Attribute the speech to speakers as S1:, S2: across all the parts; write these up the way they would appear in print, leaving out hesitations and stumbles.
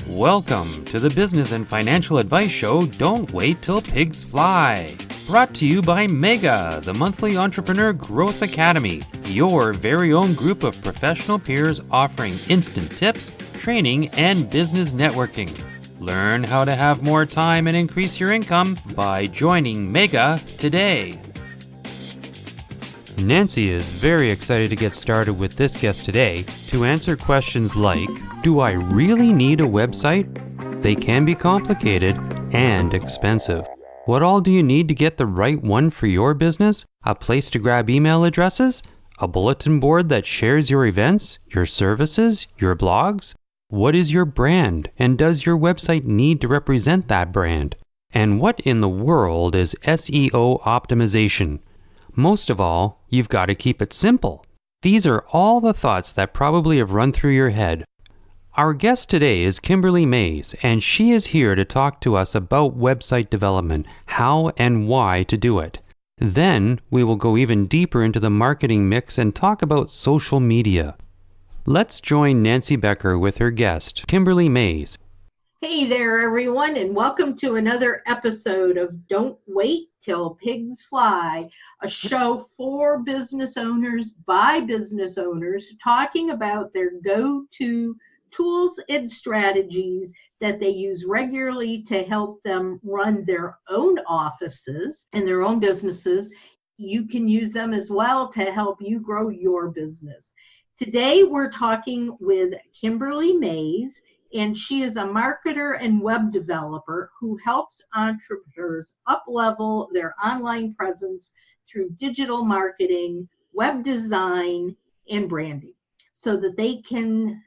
S1: Welcome to the Business and Financial Advice Show, Don't Wait Till Pigs Fly. Brought to you by Mega, the monthly entrepreneur growth academy, your very own group of professional peers offering instant tips, training, and business networking. Learn how to have more time and increase your income by joining Mega today. Nancy is very excited to get started with this guest today to answer questions like, do I really need a website? They can be complicated and expensive. What all do you need to get the right one for your business? A place to grab email addresses? A bulletin board that shares your events, your services, your blogs? What is your brand, and does your website need to represent that brand? And what in the world is SEO optimization? Most of all, you've got to keep it simple. These are all the thoughts that probably have run through your head. Our guest today is Kimberly Mays, and she is here to talk to us about website development, how and why to do it. Then we will go even deeper into the marketing mix and talk about social media. Let's join Nancy Becker with her guest, Kimberly Mays.
S2: Hey there, everyone, and welcome to another episode of Don't Wait Till Pigs Fly, a show for business owners by business owners talking about their go-to tools and strategies that they use regularly to help them run their own offices and their own businesses. You can use them as well to help you grow your business. Today, we're talking with Kimberly Mays, and she is a marketer and web developer who helps entrepreneurs up-level their online presence through digital marketing, web design, and branding so that they can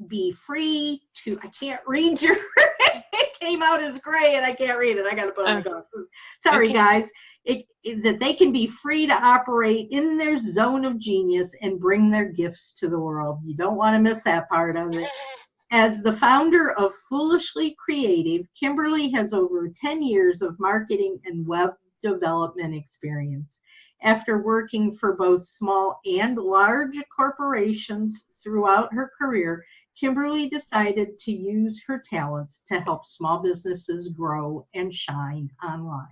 S2: be free to, I can't read your, it came out as gray and I can't read it. I got to put on glasses. Sorry, guys. That they can be free to operate in their zone of genius and bring their gifts to the world. You don't want to miss that part of it. As the founder of Foolishly Creative, Kimberly has over 10 years of marketing and web development experience. After working for both small and large corporations throughout her career, Kimberly decided to use her talents to help small businesses grow and shine online.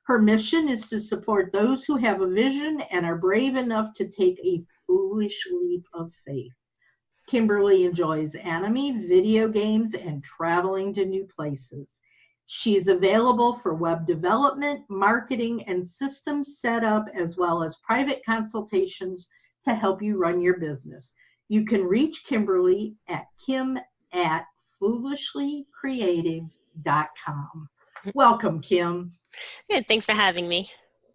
S2: Her mission is to support those who have a vision and are brave enough to take a foolish leap of faith. Kimberly enjoys anime, video games, and traveling to new places. She is available for web development, marketing, and system setup, as well as private consultations to help you run your business. You can reach Kimberly at kim@foolishlycreative.com. Welcome, Kim.
S3: Good. Thanks for having me.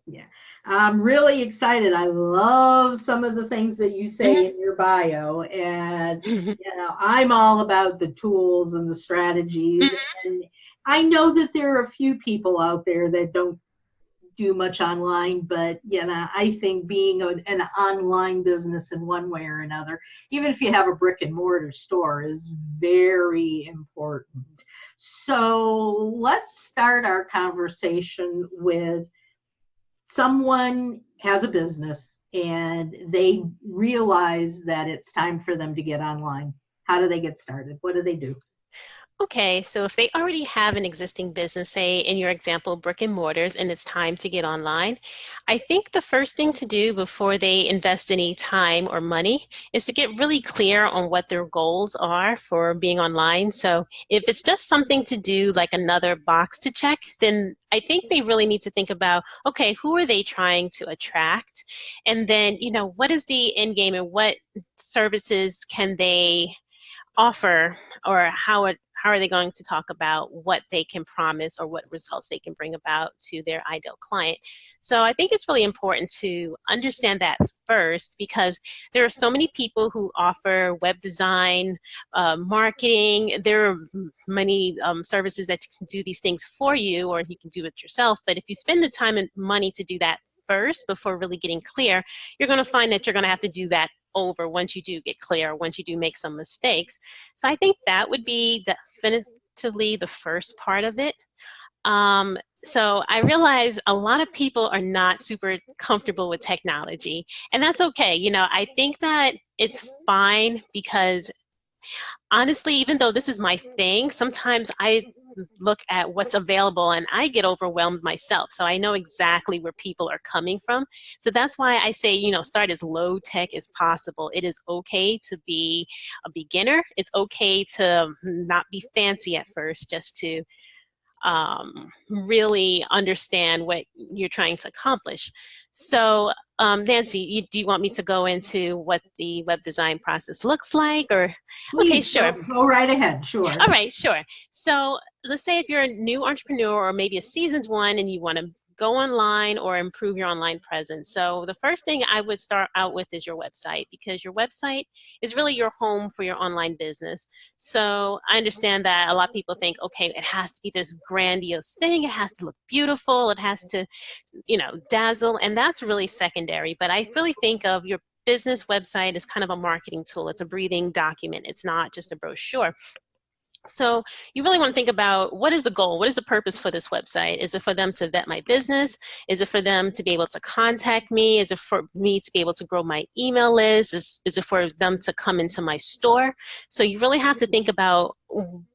S2: Yeah. I'm really excited. I love some of the things that you say in your bio, and I'm all about the tools and the strategies. And I know that there are a few people out there that don't do much online, but I think being an online business in one way or another, even if you have a brick and mortar store, is very important. So let's start our conversation with someone has a business and they realize that it's time for them to get online. How do they get started? What do they do?
S3: Okay, so if they already have an existing business, say in your example, brick and mortars, and it's time to get online, I think the first thing to do before they invest any time or money is to get really clear on what their goals are for being online. So if it's just something to do like another box to check, then I think they really need to think about, okay, who are they trying to attract? And then, what is the end game and what services can they offer, or how are they going to talk about what they can promise or what results they can bring about to their ideal client? So I think it's really important to understand that first, because there are so many people who offer web design, marketing. There are many services that can do these things for you, or you can do it yourself. But if you spend the time and money to do that first before really getting clear, you're going to find that you're going to have to do that over once you do get clear, once you do make some mistakes. So I think that would be definitively the first part of it. So I realize a lot of people are not super comfortable with technology, and that's okay. I think that it's fine, because honestly, even though this is my thing, sometimes I look at what's available and I get overwhelmed myself. So I know exactly where people are coming from. So that's why I say, start as low tech as possible. It is okay to be a beginner. It's okay to not be fancy at first, just to really understand what you're trying to accomplish. So, Nancy, do you want me to go into what the web design process looks like, or? Okay,
S2: Please
S3: sure.
S2: go right ahead. Sure.
S3: All right, sure. So let's say if you're a new entrepreneur or maybe a seasoned one and you want to go online or improve your online presence. So the first thing I would start out with is your website, because your website is really your home for your online business. So I understand that a lot of people think, okay, it has to be this grandiose thing. It has to look beautiful. It has to, dazzle. And that's really secondary. But I really think of your business website as kind of a marketing tool. It's a breathing document. It's not just a brochure. So you really want to think about, what is the goal? What is the purpose for this website? Is it for them to vet my business? Is it for them to be able to contact me? Is it for me to be able to grow my email list? Is it for them to come into my store? So you really have to think about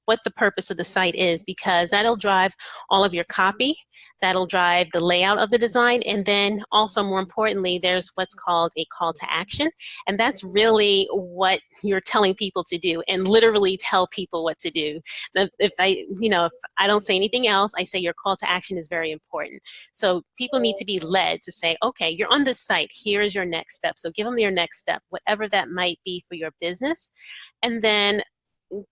S3: what the purpose of the site is, because that'll drive all of your copy. That'll drive the layout of the design. And then also, more importantly, there's what's called a call to action. And that's really what you're telling people to do, and literally tell people what to do. If I don't say anything else, I say your call to action is very important. So people need to be led to say, okay, you're on this site, here is your next step. So give them your next step, whatever that might be for your business. And then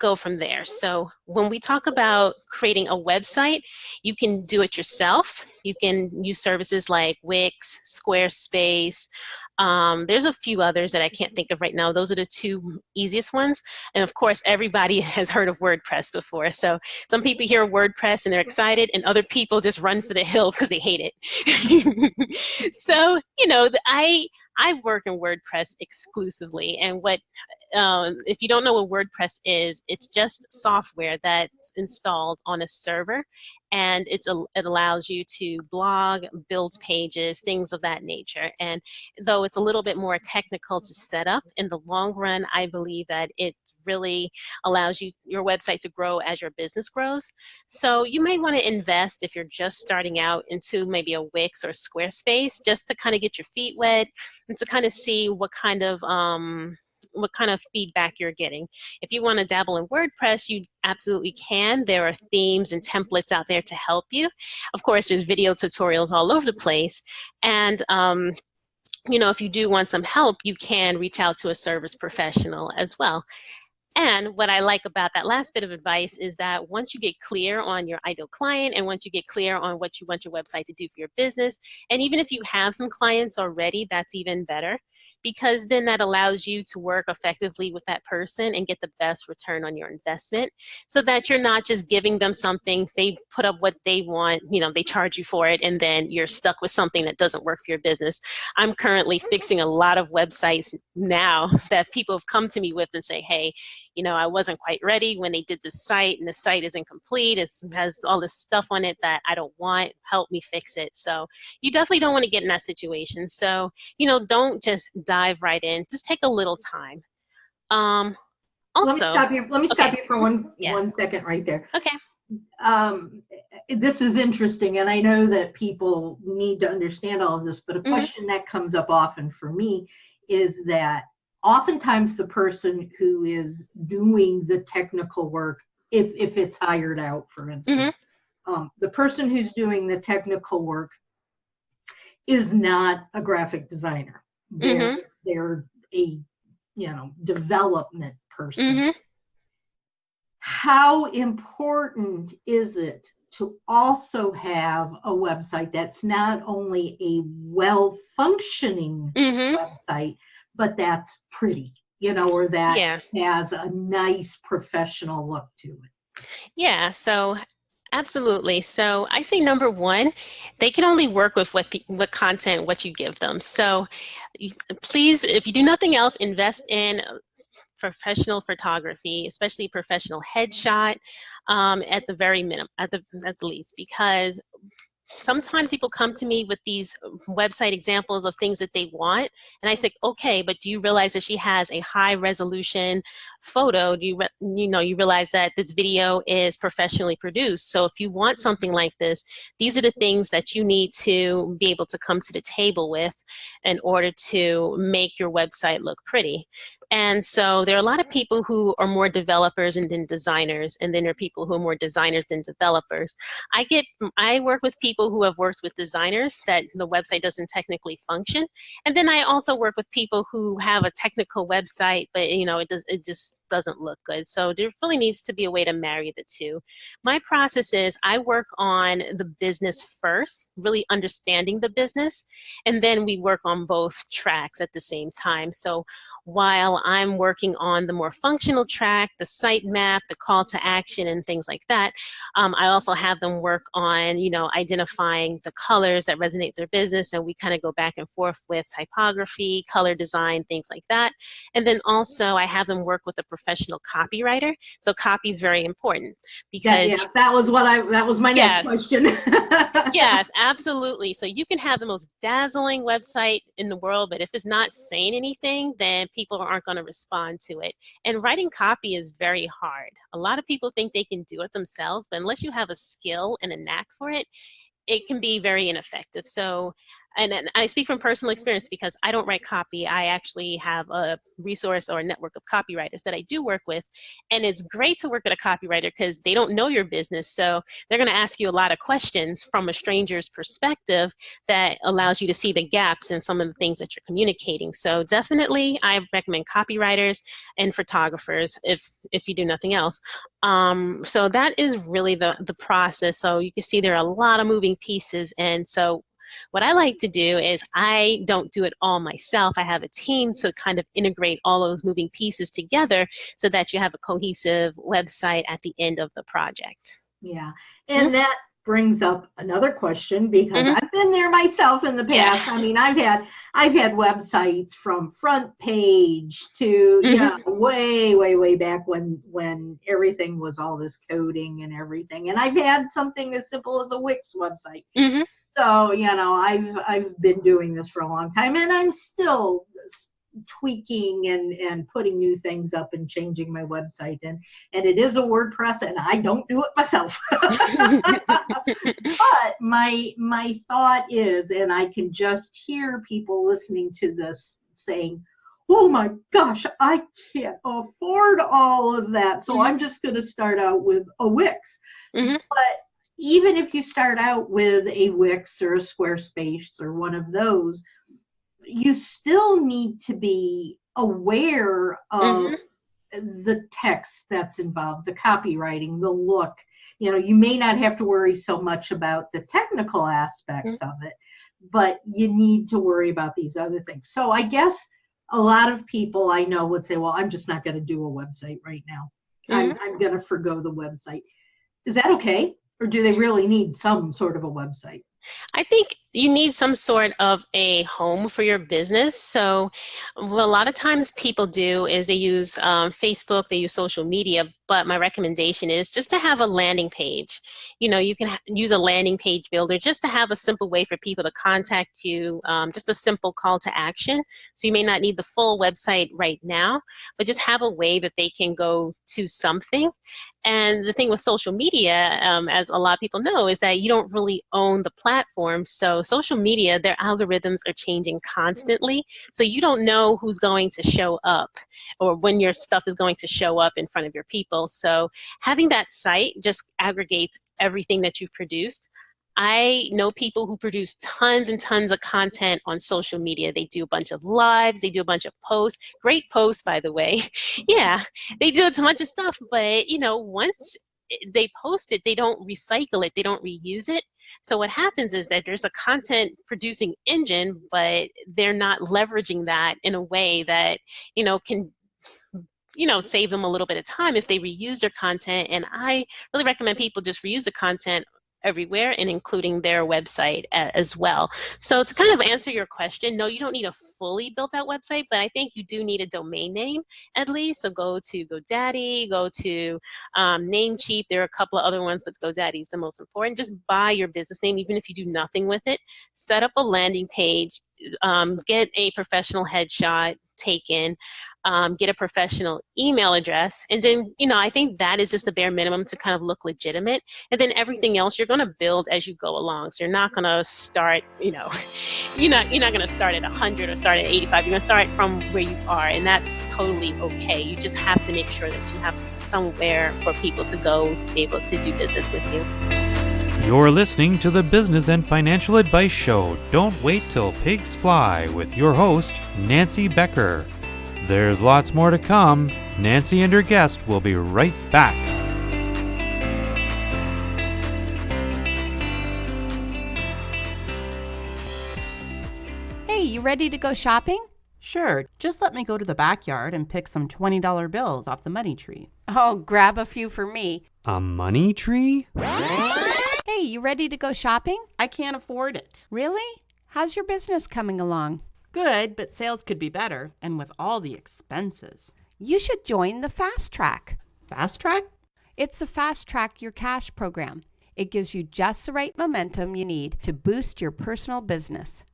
S3: go from there. So when we talk about creating a website, you can do it yourself. You can use services like Wix, Squarespace. There's a few others that I can't think of right now. Those are the two easiest ones. And of course, everybody has heard of WordPress before. So some people hear WordPress and they're excited, and other people just run for the hills because they hate it. So, I work in WordPress exclusively. And if you don't know what WordPress is, it's just software that's installed on a server, and it allows you to blog, build pages, things of that nature. And though it's a little bit more technical to set up, in the long run, I believe that it really allows your website to grow as your business grows. So you may want to invest, if you're just starting out, into maybe a Wix or Squarespace, just to kind of get your feet wet and to kind of see what kind of feedback you're getting. If you want to dabble in WordPress, you absolutely can. There are themes and templates out there to help you. Of course, there's video tutorials all over the place. And if you do want some help, you can reach out to a service professional as well. And what I like about that last bit of advice is that once you get clear on your ideal client, and once you get clear on what you want your website to do for your business, and even if you have some clients already, that's even better, because then that allows you to work effectively with that person and get the best return on your investment, so that you're not just giving them something, they put up what they want, they charge you for it, and then you're stuck with something that doesn't work for your business. I'm currently fixing a lot of websites now that people have come to me with and say, hey, I wasn't quite ready when they did the site, and the site isn't complete. It has all this stuff on it that I don't want. Help me fix it. So you definitely don't want to get in that situation. So, don't just dive right in. Just take a little time. Also,
S2: let me stop you for one second right there.
S3: Okay.
S2: This is interesting, and I know that people need to understand all of this, but a question that comes up often for me is that oftentimes the person who is doing the technical work, if it's hired out, for instance, the person who's doing the technical work is not a graphic designer. They're a development person. How important is it to also have a website that's not only a well-functioning website, but that's pretty, or that has a nice professional look to it?
S3: Yeah, so absolutely. So I say number one, they can only work with what content, what you give them. So please, if you do nothing else, invest in professional photography, especially professional headshot, at the very minimum, at the least, because sometimes people come to me with these website examples of things that they want, and I say, okay, but do you realize that she has a high resolution photo? Do you realize that this video is professionally produced? So if you want something like this, these are the things that you need to be able to come to the table with in order to make your website look pretty. And so there are a lot of people who are more developers and then designers, and then there are people who are more designers than developers. I work with people who have worked with designers that the website doesn't technically function. And then I also work with people who have a technical website, but it just doesn't look good. So there really needs to be a way to marry the two. My process is I work on the business first, really understanding the business, and then we work on both tracks at the same time. So while I'm working on the more functional track, the site map, the call to action, and things like that, I also have them work on, identifying the colors that resonate with their business, and we kind of go back and forth with typography, color design, things like that. And then also I have them work with a professional copywriter. So copy is very important because
S2: that was my next question.
S3: Yes, absolutely. So you can have the most dazzling website in the world, but if it's not saying anything, then people aren't going to respond to it. And writing copy is very hard. A lot of people think they can do it themselves, but unless you have a skill and a knack for it, it can be very ineffective. So, and I speak from personal experience because I don't write copy. I actually have a resource or a network of copywriters that I do work with. And it's great to work with a copywriter because they don't know your business. So they're going to ask you a lot of questions from a stranger's perspective that allows you to see the gaps in some of the things that you're communicating. So definitely I recommend copywriters and photographers if you do nothing else. So that is really the process. So you can see there are a lot of moving pieces. And so what I like to do is I don't do it all myself. I have a team to kind of integrate all those moving pieces together so that you have a cohesive website at the end of the project.
S2: Yeah. And that brings up another question because I've been there myself in the past. Yeah. I mean, I've had websites from front page to way back when everything was all this coding and everything. And I've had something as simple as a Wix website. So, I've been doing this for a long time, and I'm still tweaking and putting new things up and changing my website. And it is a WordPress, and I don't do it myself. But my thought is, and I can just hear people listening to this saying, oh my gosh, I can't afford all of that. So I'm just going to start out with a Wix. But even if you start out with a Wix or a Squarespace or one of those, you still need to be aware of the text that's involved, the copywriting, the look. You may not have to worry so much about the technical aspects of it, but you need to worry about these other things. So I guess a lot of people I know would say, well, I'm just not going to do a website right now. I'm going to forgo the website. Is that okay? Or do they really need some sort of a website?
S3: I think you need some sort of a home for your business. So what a lot of times people do is they use Facebook, they use social media, but my recommendation is just to have a landing page. You can use a landing page builder just to have a simple way for people to contact you, just a simple call to action. So you may not need the full website right now, but just have a way that they can go to something. And the thing with social media, as a lot of people know, is that you don't really own the platform. So social media, their algorithms are changing constantly. So you don't know who's going to show up or when your stuff is going to show up in front of your people. So having that site just aggregates everything that you've produced. I know people who produce tons and tons of content on social media. They do a bunch of lives, they do a bunch of posts, great posts, by the way. Yeah, they do a bunch of stuff, but once they post it, they don't recycle it, they don't reuse it. So what happens is that there's a content producing engine, but they're not leveraging that in a way that, can save them a little bit of time if they reuse their content. And I really recommend people just reuse the content everywhere and including their website as well. So to kind of answer your question, no, you don't need a fully built out website, but I think you do need a domain name at least. So go to GoDaddy, go to Namecheap. There are a couple of other ones, but GoDaddy is the most important. Just buy your business name, even if you do nothing with it. Set up a landing page, get a professional headshot taken, get a professional email address. And then, I think that is just the bare minimum to kind of look legitimate. And then everything else you're going to build as you go along. So you're not going to start, you're not going to start at 100 or start at 85. You're going to start from where you are. And that's totally okay. You just have to make sure that you have somewhere for people to go to be able to do business with you.
S1: You're listening to the Business and Financial Advice Show, Don't Wait Till Pigs Fly, with your host, Nancy Becker. There's lots more to come. Nancy and her guest will be right back.
S4: Hey, you ready to go shopping?
S5: Sure, just let me go to the backyard and pick some $20 bills off the money tree.
S4: Oh, grab a few for me.
S1: A money tree?
S4: Hey, you ready to go shopping?
S5: I can't afford it.
S4: Really? How's your business coming along?
S5: Good, but sales could be better, and with all the expenses.
S4: You should join the Fast Track.
S5: Fast Track?
S4: It's the Fast Track Your Cash program. It gives you just the right momentum you need to boost your personal business.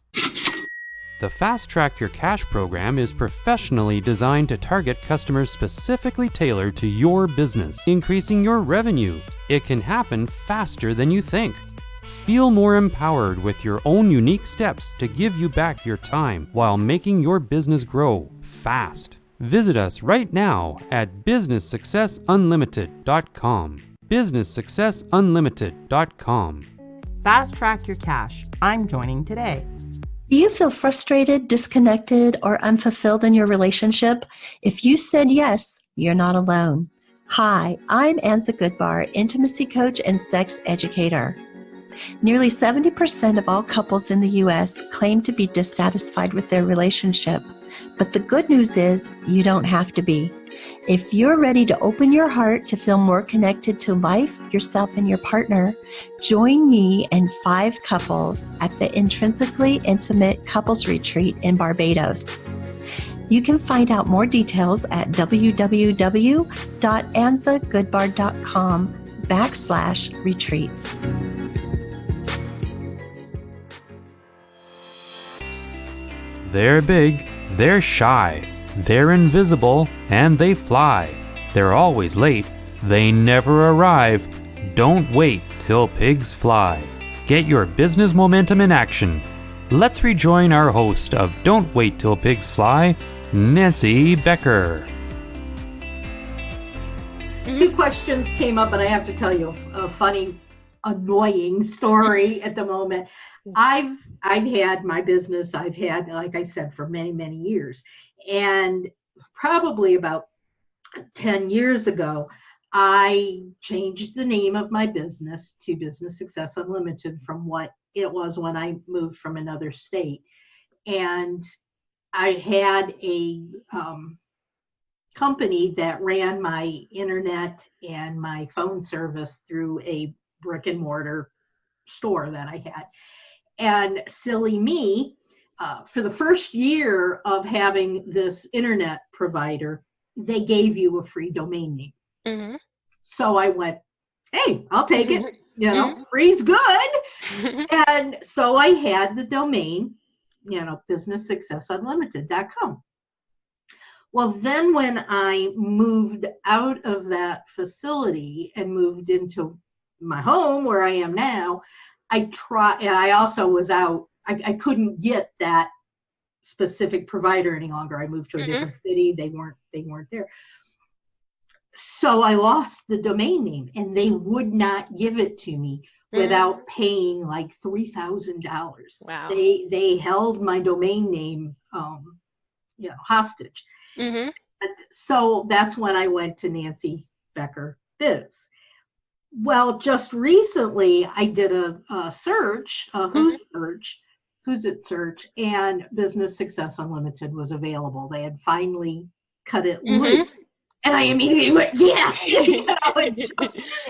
S1: The Fast Track Your Cash program is professionally designed to target customers specifically tailored to your business, increasing your revenue. It can happen faster than you think. Feel more empowered with your own unique steps to give you back your time while making your business grow fast. Visit us right now at businesssuccessunlimited.com. businesssuccessunlimited.com.
S5: Fast Track Your Cash. I'm joining today.
S6: Do you feel frustrated, disconnected, or unfulfilled in your relationship? If you said yes, you're not alone. Hi, I'm Anza Goodbar, intimacy coach and sex educator. Nearly 70% of all couples in the U.S. claim to be dissatisfied with their relationship. But the good news is you don't have to be. If you're ready to open your heart to feel more connected to life, yourself, and your partner, join me and 5 couples at the Intrinsically Intimate Couples Retreat in Barbados. You can find out more details at www.anzagoodbar.com/retreats.
S1: They're big, they're shy, they're invisible, and they fly. They're always late, they never arrive. Don't wait till pigs fly. Get your business momentum in action. Let's rejoin our host of Don't Wait Till Pigs Fly, Nancy Becker.
S2: 2 questions came up, and I have to tell you a funny, annoying story at the moment. I've had my business, like I said, for many, many years. And probably about 10 years ago, I changed the name of my business to Business Success Unlimited from what it was when I moved from another state. And I had a company that ran my internet and my phone service through a brick and mortar store that I had. And silly me, for the first year of having this internet provider, they gave you a free domain name.
S3: Mm-hmm.
S2: So I went, hey, I'll take it. Free's good. And so I had the domain, businesssuccessunlimited.com. Well, then when I moved out of that facility and moved into my home where I am now, I tried, and I also was out. I couldn't get that specific provider any longer. I moved to a different city. They weren't there. So I lost the domain name, and they would not give it to me without paying like $3,000.
S3: Wow.
S2: They held my domain name, hostage.
S3: Mm-hmm.
S2: So that's when I went to Nancy Becker Biz. Well, just recently I did a search, Who's It search, and Business Success Unlimited was available. They had finally cut it loose. And I immediately went, yes,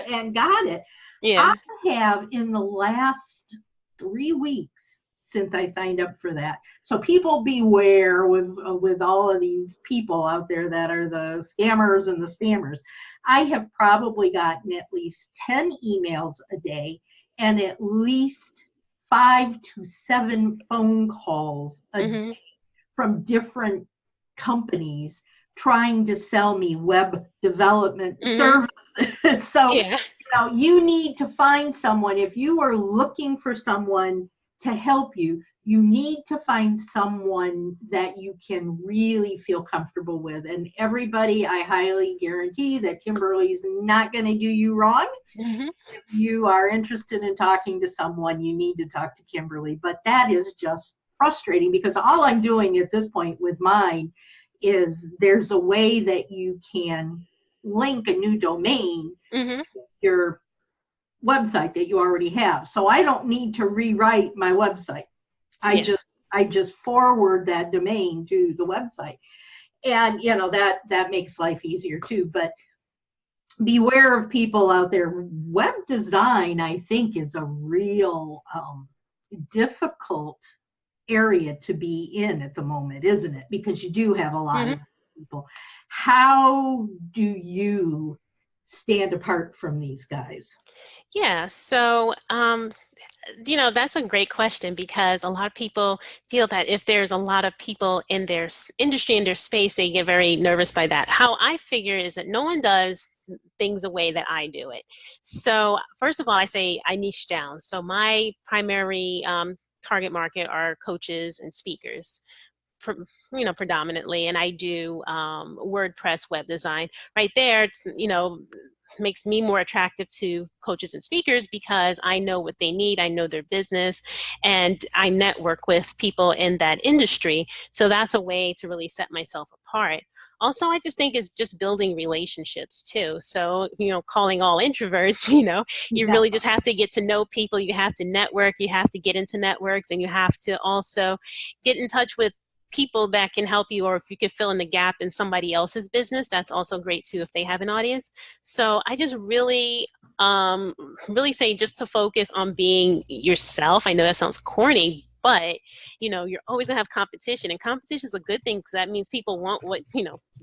S2: and got it.
S3: Yeah.
S2: I have in the last 3 weeks since I signed up for that. So people beware with all of these people out there that are the scammers and the spammers. I have probably gotten at least 10 emails a day and at least 5 to 7 phone calls a day
S3: Mm-hmm.
S2: from different companies trying to sell me web development
S3: Mm-hmm.
S2: services. So,
S3: Yeah.
S2: you need to find someone. If you are looking for someone to help you, you need to find someone that you can really feel comfortable with. And everybody, I highly guarantee that Kimberly's not going to do you wrong.
S3: Mm-hmm.
S2: If you are interested in talking to someone, you need to talk to Kimberly. But that is just frustrating because all I'm doing at this point with mine is there's a way that you can link a new domain
S3: Mm-hmm.
S2: to your website that you already have. So I don't need to rewrite my website. I
S3: Yeah.
S2: just forward that domain to the website. And that makes life easier too. But beware of people out there. Web design, I think, is a real difficult area to be in at the moment, isn't it? Because you do have a lot
S3: Mm-hmm.
S2: of people. How do you stand apart from these guys?
S3: Yeah. So, that's a great question because a lot of people feel that if there's a lot of people in their industry, in their space, they get very nervous by that. How I figure is that no one does things the way that I do it. So first of all, I say I niche down. So my primary target market are coaches and speakers. Predominantly, and I do WordPress web design. Right there, makes me more attractive to coaches and speakers because I know what they need, I know their business, and I network with people in that industry. So that's a way to really set myself apart. Also, I just think it's just building relationships too. So, calling all introverts, you
S2: Yeah,
S3: really just have to get to know people. You have to network, you have to get into networks, and you have to also get in touch with people that can help you, or if you could fill in the gap in somebody else's business, that's also great too if they have an audience. So I just really say just to focus on being yourself. I know that sounds corny, but you're always gonna have competition, and competition is a good thing because that means people want what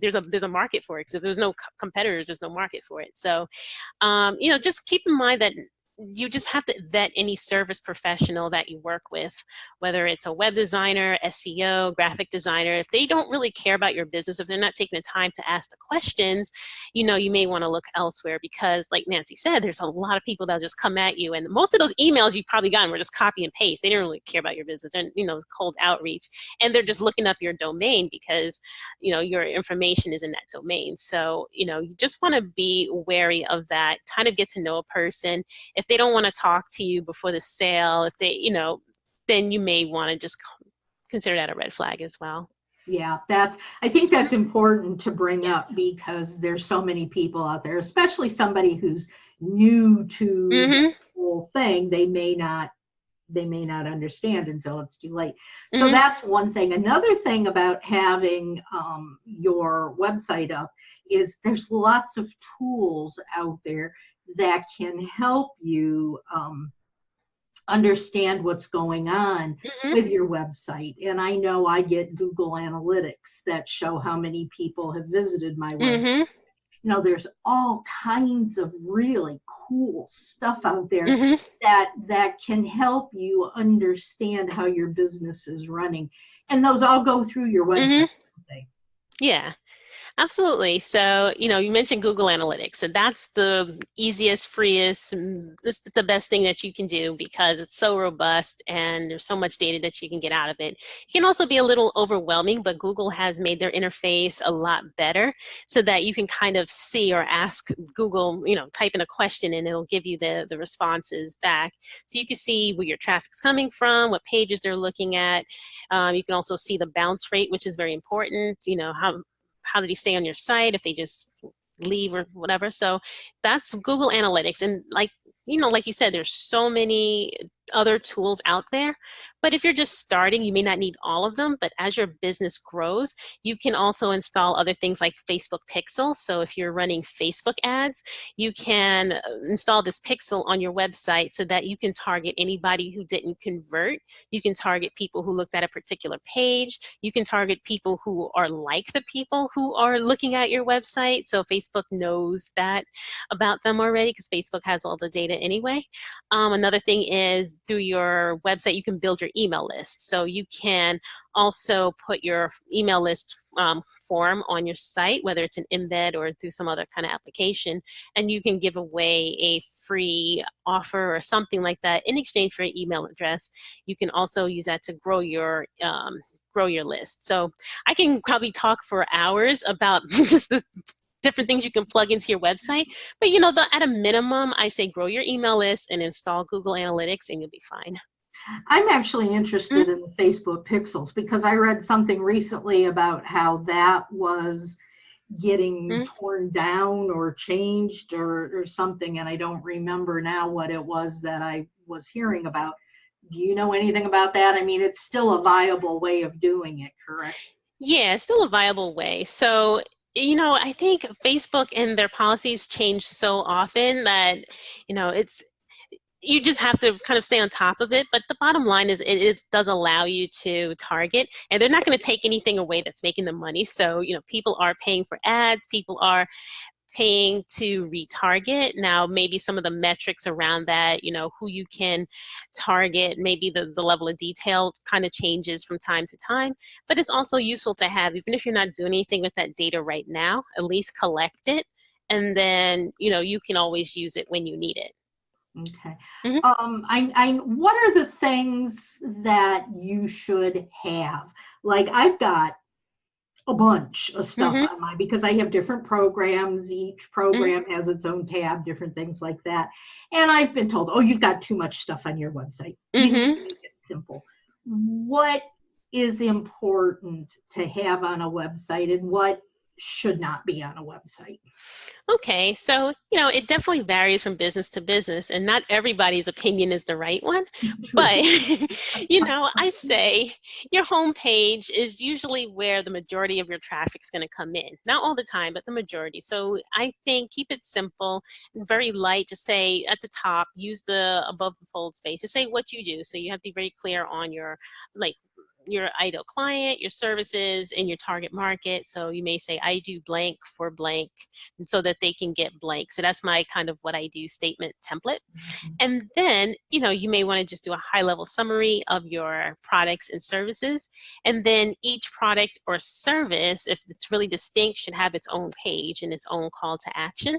S3: there's a market for it. Because if there's no competitors, there's no market for it. So just keep in mind that you just have to vet any service professional that you work with, whether it's a web designer, SEO, graphic designer. If they don't really care about your business, if they're not taking the time to ask the questions, you may want to look elsewhere because, like Nancy said, there's a lot of people that'll just come at you. And most of those emails you've probably gotten were just copy and paste. They didn't really care about your business and, cold outreach. And they're just looking up your domain because, your information is in that domain. So, you just want to be wary of that, kind of get to know a person. If they don't want to talk to you before the sale, if they, then you may want to just consider that a red flag as well.
S2: yeah, I think that's important to bring up because there's so many people out there, especially somebody who's new to
S3: Mm-hmm.
S2: the whole thing. They may not understand until it's too late. So
S3: Mm-hmm.
S2: that's one thing. Another thing about having your website up is there's lots of tools out there that can help you understand what's going on
S3: Mm-hmm.
S2: with your website. And I know I get Google Analytics that show how many people have visited my website.
S3: Mm-hmm.
S2: There's all kinds of really cool stuff out there
S3: Mm-hmm.
S2: that can help you understand how your business is running. And those all go through your website.
S3: Mm-hmm.
S2: Don't they?
S3: Yeah. Absolutely. So, you mentioned Google Analytics, so that's the easiest, freest, and this is the best thing that you can do because it's so robust and there's so much data that you can get out of it. It can also be a little overwhelming, but Google has made their interface a lot better so that you can kind of see or ask Google, type in a question and it'll give you the responses back. So you can see where your traffic's coming from, what pages they're looking at. You can also see the bounce rate, which is very important, how did he stay on your site if they just leave or whatever. So that's Google Analytics. And like you said, there's so many other tools out there. But if you're just starting, you may not need all of them. But as your business grows, you can also install other things like Facebook Pixel. So if you're running Facebook ads, you can install this pixel on your website so that you can target anybody who didn't convert. You can target people who looked at a particular page. You can target people who are like the people who are looking at your website. So Facebook knows that about them already because Facebook has all the data anyway. Another thing is through your website, you can build your email list. So you can also put your email list form on your site, whether it's an embed or through some other kind of application, and you can give away a free offer or something like that in exchange for an email address. You can also use that to grow your list. So I can probably talk for hours about just the different things you can plug into your website. But at a minimum, I say grow your email list and install Google Analytics and you'll be fine.
S2: I'm actually interested in the Facebook Pixels because I read something recently about how that was getting torn down or changed or something, and I don't remember now what it was that I was hearing about. Do you know anything about that? I mean, it's still a viable way of doing it, correct?
S3: Yeah, it's still a viable way. So I think Facebook and their policies change so often that, you just have to kind of stay on top of it. But the bottom line is does allow you to target, and they're not going to take anything away that's making them money. So, people are paying for ads, people are paying to retarget. Now, maybe some of the metrics around that, who you can target, maybe the level of detail kind of changes from time to time, but it's also useful to have, even if you're not doing anything with that data right now, at least collect it. And then, you can always use it when you need it.
S2: Okay. What are the things that you should have? Like I've got a bunch of stuff on mine because I have different programs. Each program has its own tab, different things like that. And I've been told, oh, you've got too much stuff on your website. You need to make it simple. What is important to have on a website and what should not be on a website?
S3: Okay, so, it definitely varies from business to business, and not everybody's opinion is the right one. But, I say your homepage is usually where the majority of your traffic is going to come in. Not all the time, but the majority. So I think keep it simple, very light. Just say at the top, use the above the fold space to say what you do. So you have to be very clear on your ideal client, your services, and your target market. So you may say, I do blank for blank, and so that they can get blank. So that's my kind of what I do statement template. And then, you may want to just do a high level summary of your products and services. And then each product or service, if it's really distinct, should have its own page and its own call to action.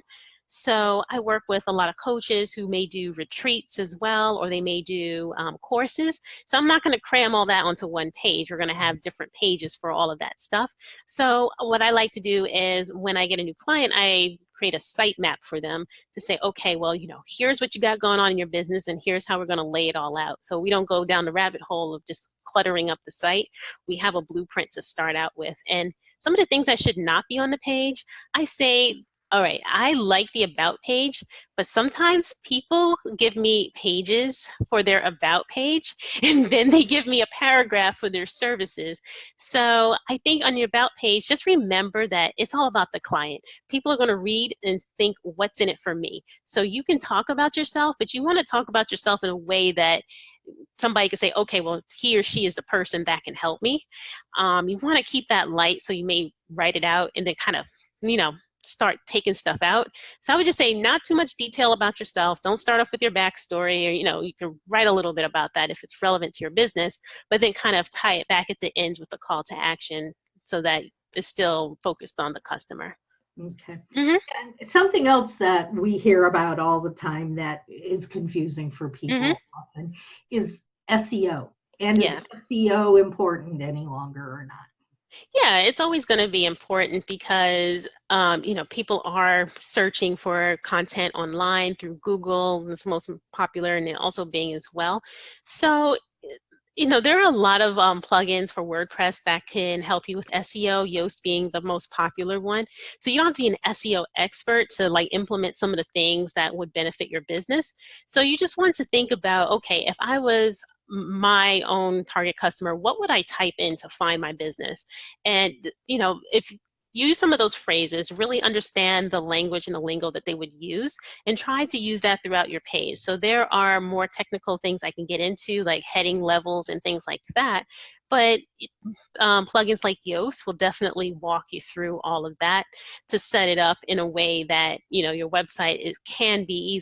S3: So I work with a lot of coaches who may do retreats as well, or they may do courses. So I'm not going to cram all that onto one page. We're going to have different pages for all of that stuff. So what I like to do is when I get a new client, I create a site map for them to say, okay, well, here's what you got going on in your business and here's how we're going to lay it all out. So we don't go down the rabbit hole of just cluttering up the site. We have a blueprint to start out with. And some of the things that should not be on the page, I say, all right, I like the about page, but sometimes people give me pages for their about page, and then they give me a paragraph for their services. So I think on your about page, just remember that it's all about the client. People are going to read and think, what's in it for me? So you can talk about yourself, but you want to talk about yourself in a way that somebody can say, okay, well, he or she is the person that can help me. You want to keep that light, so you may write it out and then kind of, start taking stuff out. So I would just say not too much detail about yourself. Don't start off with your backstory, or, you can write a little bit about that if it's relevant to your business, but then kind of tie it back at the end with the call to action so that it's still focused on the customer.
S2: Okay. And something else that we hear about all the time that is confusing for people often is SEO. And is SEO important any longer or not?
S3: Yeah, it's always going to be important because, people are searching for content online through Google. It's most popular, and then also Bing as well. So There are a lot of plugins for WordPress that can help you with SEO, Yoast being the most popular one. So you don't have to be an SEO expert to like implement some of the things that would benefit your business. So you just want to think about, okay, if I was my own target customer, what would I type in to find my business? And, if use some of those phrases, really understand the language and the lingo that they would use, and try to use that throughout your page. So there are more technical things I can get into, like heading levels and things like that. But plugins like Yoast will definitely walk you through all of that to set it up in a way that your website can be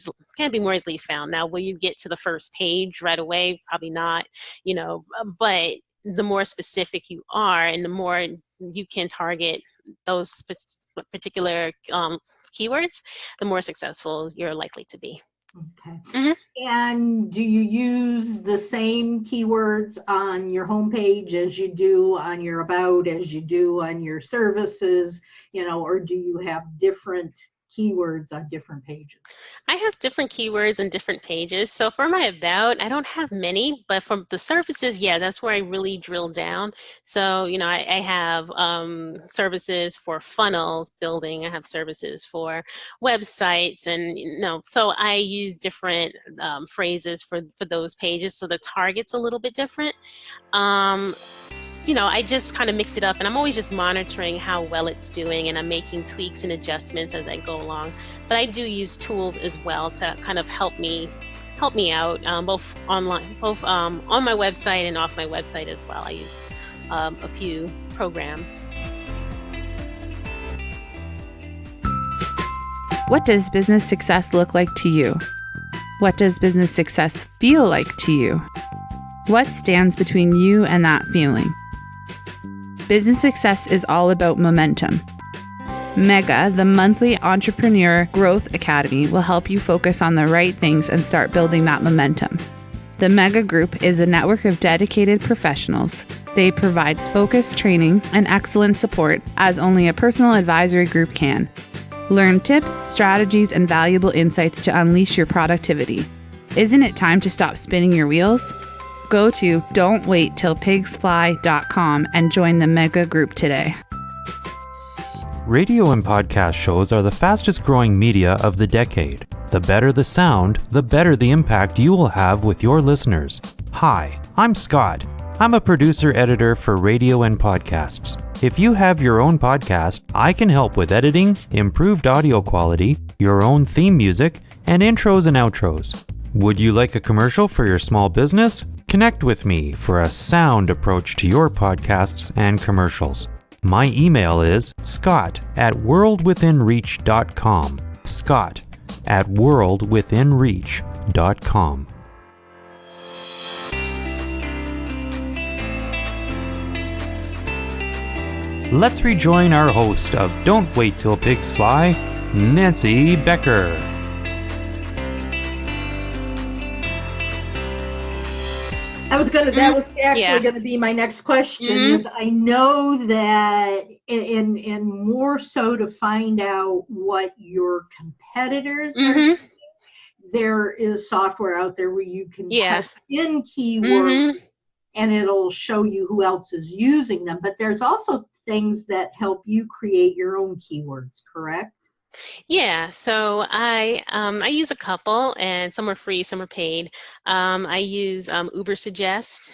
S3: more easily found. Now, will you get to the first page right away? Probably not. But the more specific you are, and the more you can target those particular keywords, the more successful you're likely to be.
S2: Okay.
S3: Mhm.
S2: And do you use the same keywords on your homepage as you do on your about, as you do on your services, or do you have different keywords on different pages?
S3: I have different keywords on different pages. So for my about, I don't have many, but from the services, yeah, that's where I really drill down. So, I have services for funnels building. I have services for websites, and so I use different phrases for those pages. So the target's a little bit different. I just kind of mix it up, and I'm always just monitoring how well it's doing, and I'm making tweaks and adjustments as I go along. But I do use tools as well to kind of help me out, both online, both on my website and off my website as well. I use a few programs.
S7: What does business success look like to you? What does business success feel like to you? What stands between you and that feeling? Business success is all about momentum. Mega, the monthly Entrepreneur Growth Academy, will help you focus on the right things and start building that momentum. The Mega Group is a network of dedicated professionals. They provide focused training and excellent support as only a personal advisory group can. Learn tips, strategies, and valuable insights to unleash your productivity. Isn't it time to stop spinning your wheels? Go to don'twaittillpigsfly.com and join the Mega Group today.
S1: Radio and podcast shows are the fastest growing media of the decade. The better the sound, the better the impact you will have with your listeners. Hi, I'm Scott. I'm a producer-editor for radio and podcasts. If you have your own podcast, I can help with editing, improved audio quality, your own theme music, and intros and outros. Would you like a commercial for your small business? Connect with me for a sound approach to your podcasts and commercials. My email is scott@worldwithinreach.com. scott@worldwithinreach.com. Let's rejoin our host of Don't Wait Till Pigs Fly, Nancy Becker.
S2: That was actually going to be my next question. Is I know that and more so to find out what your competitors are doing, there is software out there where you can type in keywords and it'll show you who else is using them. But there's also things that help you create your own keywords, correct?
S3: Yeah, so I use a couple, and some are free, some are paid. I use Ubersuggest.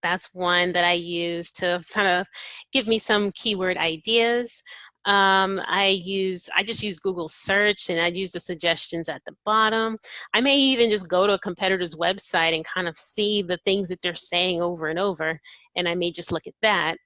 S3: That's one that I use to kind of give me some keyword ideas. I just use Google search, and I use the suggestions at the bottom. I may even just go to a competitor's website and kind of see the things that they're saying over and over, and I may just look at that.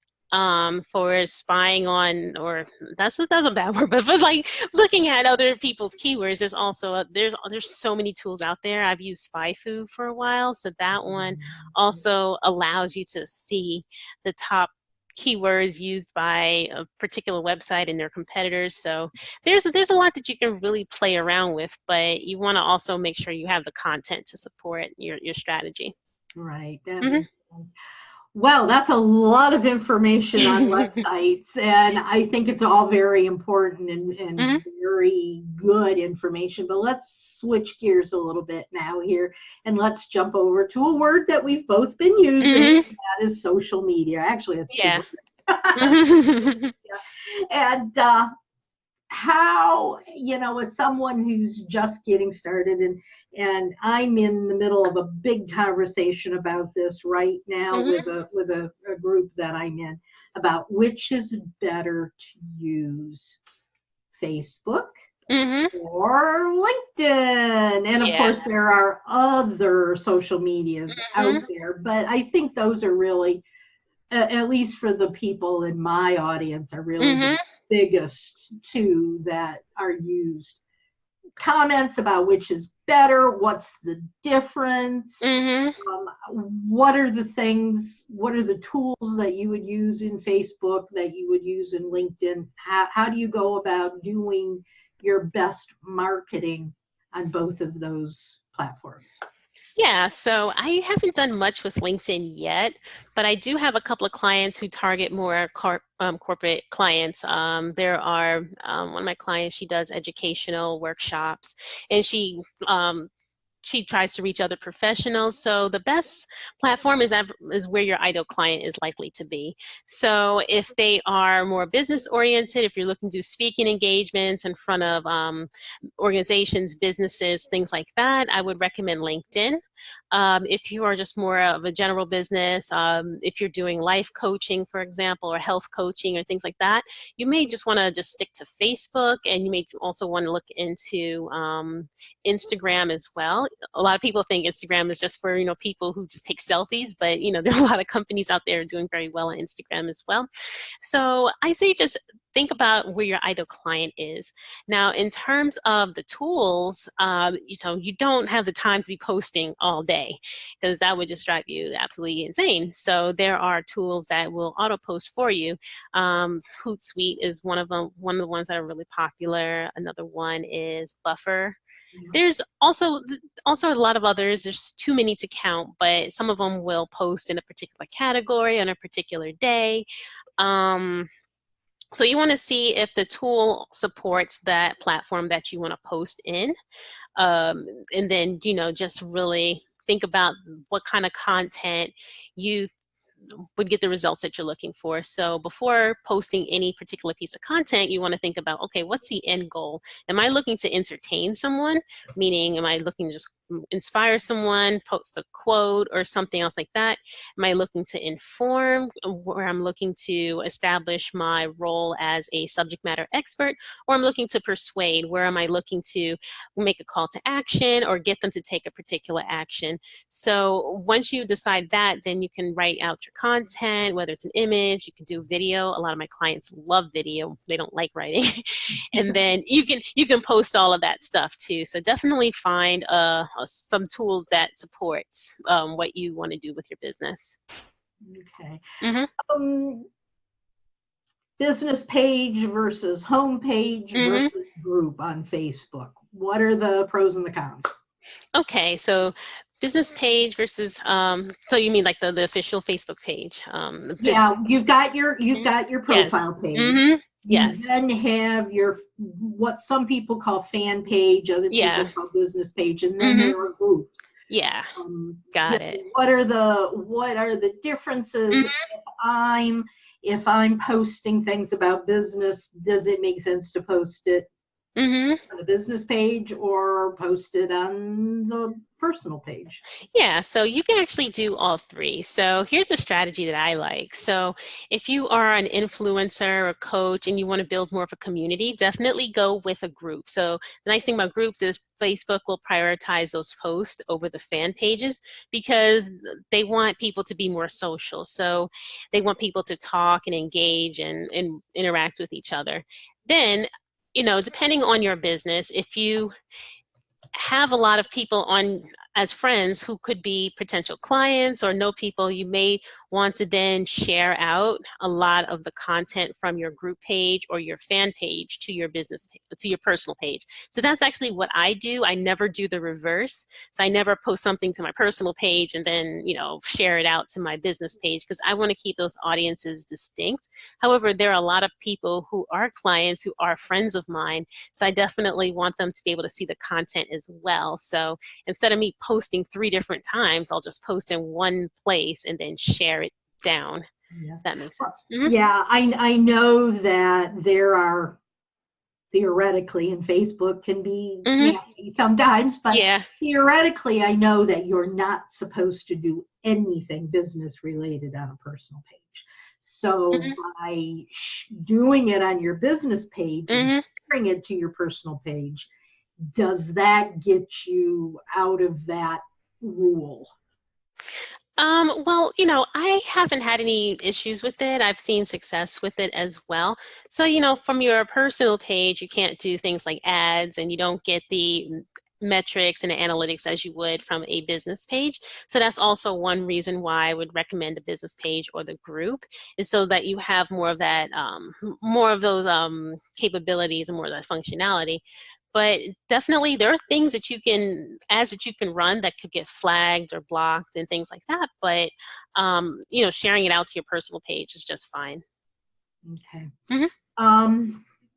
S3: For spying on, or that's a bad word, but for like looking at other people's keywords, there's also there's so many tools out there. I've used SpyFu for a while, so that one also allows you to see the top keywords used by a particular website and their competitors. So there's a lot that you can really play around with, but you want to also make sure you have the content to support your strategy.
S2: Right. That makes sense. Well, that's a lot of information on websites, and I think it's all very important and
S3: Hmm.
S2: very good information. But let's switch gears a little bit now here, and let's jump over to a word that we've both been using,
S3: Hmm.
S2: and that is social media. Actually, it's two
S3: Yeah.
S2: words. And how, as someone who's just getting started, and I'm in the middle of a big conversation about this right now with
S3: Hmm.
S2: a group that I'm in, about which is better to use, Facebook
S3: Hmm.
S2: or LinkedIn. And of
S3: Yeah.
S2: course there are other social medias out
S3: Hmm.
S2: there, but I think those are really, at least for the people in my audience, are really the
S3: Hmm.
S2: biggest two that are used. Comments about which is better, what's the difference,
S3: Hmm.
S2: what are the things, what are the tools that you would use in Facebook that you would use in LinkedIn? How do you go about doing your best marketing on both of those platforms?
S3: Yeah, so I haven't done much with LinkedIn yet, but I do have a couple of clients who target more corporate clients. There are one of my clients, she does educational workshops, and she tries to reach other professionals. So the best platform is where your ideal client is likely to be. So if they are more business oriented, if you're looking to do speaking engagements in front of organizations, businesses, things like that, I would recommend LinkedIn. If you are just more of a general business, if you're doing life coaching, for example, or health coaching or things like that, you may just want to just stick to Facebook, and you may also want to look into Instagram as well. A lot of people think Instagram is just for people who just take selfies, but there are a lot of companies out there doing very well on Instagram as well. So I say just think about where your ideal client is. Now, in terms of the tools, you don't have the time to be posting all day, because that would just drive you absolutely insane. So there are tools that will auto post for you. Hootsuite is one of them, one of the ones that are really popular. Another one is Buffer. There's also a lot of others. There's too many to count, but some of them will post in a particular category on a particular day. Um, so you want to see if the tool supports that platform that you want to post in. And then, just really think about what kind of content you would get the results that you're looking for. So before posting any particular piece of content, you want to think about, okay, what's the end goal? Am I looking to entertain someone? Meaning, am I looking to just inspire someone, post a quote or something else like that? Am I looking to inform, where I'm looking to establish my role as a subject matter expert? Or I'm looking to persuade, where am I looking to make a call to action or get them to take a particular action? So once you decide that, then you can write out your content, whether it's an image, you can do video. A lot of my clients love video. They don't like writing. And then you can post all of that stuff too. So definitely find some tools that support what you want to do with your business.
S2: Okay.
S3: Mm-hmm.
S2: Um, Business page versus home page
S3: Mm-hmm.
S2: versus group on Facebook. What are the pros and the cons?
S3: Okay, so business page versus so you mean like the official Facebook page?
S2: Yeah, you've got your
S3: Yes.
S2: profile page.
S3: Mm-hmm.
S2: You
S3: Yes.
S2: then have your, what some people call fan page, other people
S3: Yeah.
S2: call business page, and then
S3: Mm-hmm.
S2: there are groups.
S3: Yeah. Got it.
S2: What are the differences? If I'm posting things about business, does it make sense to post it
S3: Mm-hmm.
S2: on the business page or post it on the personal page?
S3: Yeah, so you can actually do all three. So here's a strategy that I like. So if you are an influencer or coach and you want to build more of a community, definitely go with a group. So the nice thing about groups is Facebook will prioritize those posts over the fan pages, because they want people to be more social. So they want people to talk and engage and interact with each other. Then, depending on your business, if you have a lot of people on as friends who could be potential clients or know people, you may want to then share out a lot of the content from your group page or your fan page to your to your personal page. So that's actually what I do. I never do the reverse. So I never post something to my personal page and then, share it out to my business page, because I want to keep those audiences distinct. However, there are a lot of people who are clients who are friends of mine. So I definitely want them to be able to see the content as well. So instead of me posting 3 different times, I'll just post in one place and then share it down.
S2: Yeah.
S3: If that makes sense.
S2: Yeah, I know that there are, theoretically, and Facebook can be nasty sometimes, but theoretically, I know that you're not supposed to do anything business related on a personal page. So by doing it on your business page and sharing it to your personal page, does that get you out of that rule?
S3: Well, I haven't had any issues with it. I've seen success with it as well. So, from your personal page, you can't do things like ads, and you don't get the metrics and analytics as you would from a business page. So that's also one reason why I would recommend a business page or the group, is so that you have more of that, more of those capabilities and more of that functionality. But definitely there are things that ads that you can run that could get flagged or blocked and things like that. But, sharing it out to your personal page is just fine.
S2: Okay.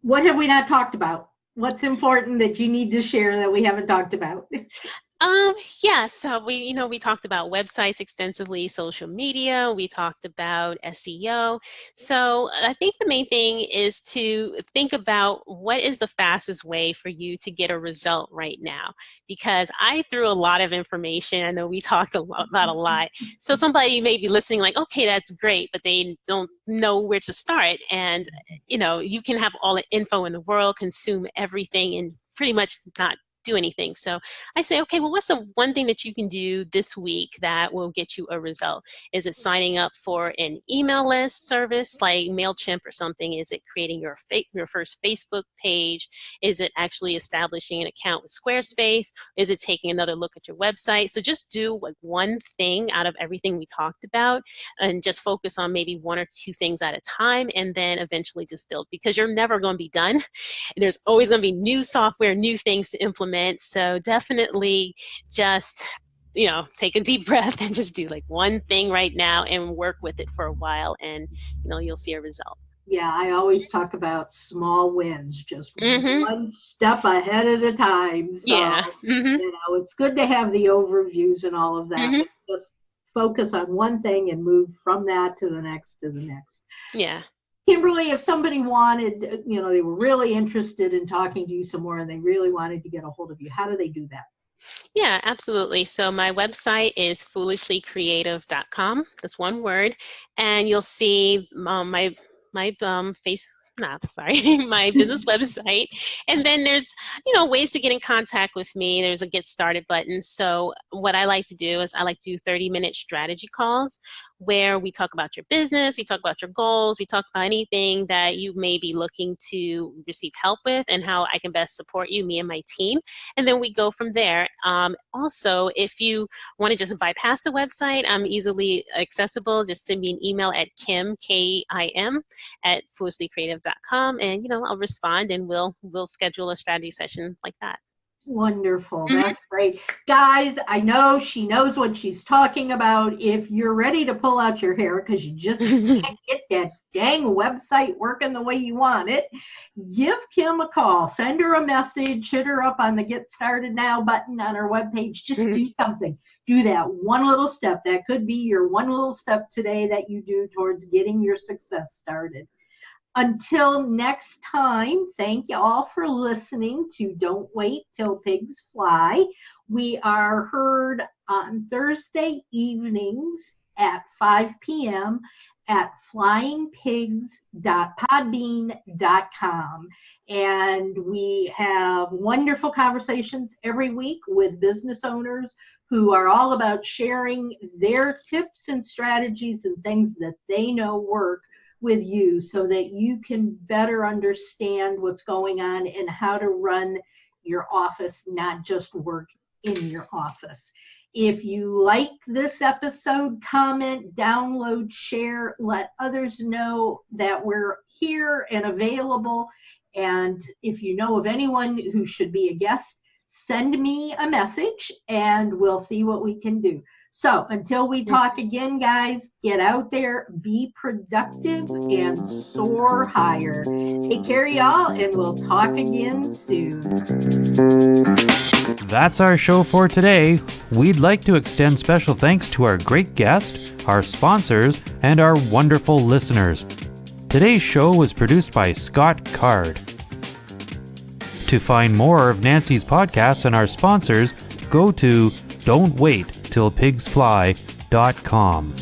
S2: What have we not talked about? What's important that you need to share that we haven't talked about?
S3: So we talked about websites extensively, social media, we talked about SEO. So I think the main thing is to think about what is the fastest way for you to get a result right now, because I threw a lot of information. I know we talked about a lot. So somebody may be listening like, okay, that's great, but they don't know where to start. And, you can have all the info in the world, consume everything, and pretty much not do anything. So I say, okay, well, what's the one thing that you can do this week that will get you a result? Is it signing up for an email list service like MailChimp or something? Is it creating your first Facebook page? Is it actually establishing an account with Squarespace? Is it taking another look at your website? So just do like one thing out of everything we talked about, and just focus on maybe 1 or 2 things at a time, and then eventually just build, because you're never going to be done. There's always going to be new software, new things to implement. So definitely just, take a deep breath and just do like one thing right now and work with it for a while, and, you'll see a result.
S2: Yeah, I always talk about small wins, just one step ahead at a time. So, it's good to have the overviews and all of that. But just focus on one thing and move from that to the next, to the next.
S3: Yeah.
S2: Kimberly, if somebody wanted, they were really interested in talking to you some more and they really wanted to get a hold of you, how do they do that?
S3: Yeah, absolutely. So my website is foolishlycreative.com. That's one word. And you'll see my business website. And then there's, ways to get in contact with me. There's a get started button. So what I like to do is I like to do 30-minute strategy calls where we talk about your business, we talk about your goals, we talk about anything that you may be looking to receive help with and how I can best support you, me and my team. And then we go from there. Also, if you want to just bypass the website, I'm easily accessible. Just send me an email at Kim, at foolishlycreative.com, and I'll respond, and we'll schedule a strategy session like that.
S2: Wonderful. That's great. Guys, I know she knows what she's talking about. If you're ready to pull out your hair because you just can't get that dang website working the way you want it, give Kim a call. Send her a message. Hit her up on the Get Started Now button on her webpage. Just do something. Do that one little step. That could be your one little step today that you do towards getting your success started. Until next time, thank you all for listening to Don't Wait Till Pigs Fly. We are heard on Thursday evenings at 5 p.m. at flyingpigs.podbean.com. And we have wonderful conversations every week with business owners who are all about sharing their tips and strategies and things that they know work with you, so that you can better understand what's going on and how to run your office, not just work in your office. If you like this episode, comment, download, share, let others know that we're here and available. And if you know of anyone who should be a guest, send me a message and we'll see what we can do. So until we talk again, guys, get out there, be productive, and soar higher. Take care, y'all, and we'll talk again soon.
S1: That's our show for today. We'd like to extend special thanks to our great guest, our sponsors, and our wonderful listeners. Today's show was produced by Scott Card. To find more of Nancy's podcasts and our sponsors, go to don'twaittillpigsfly.com.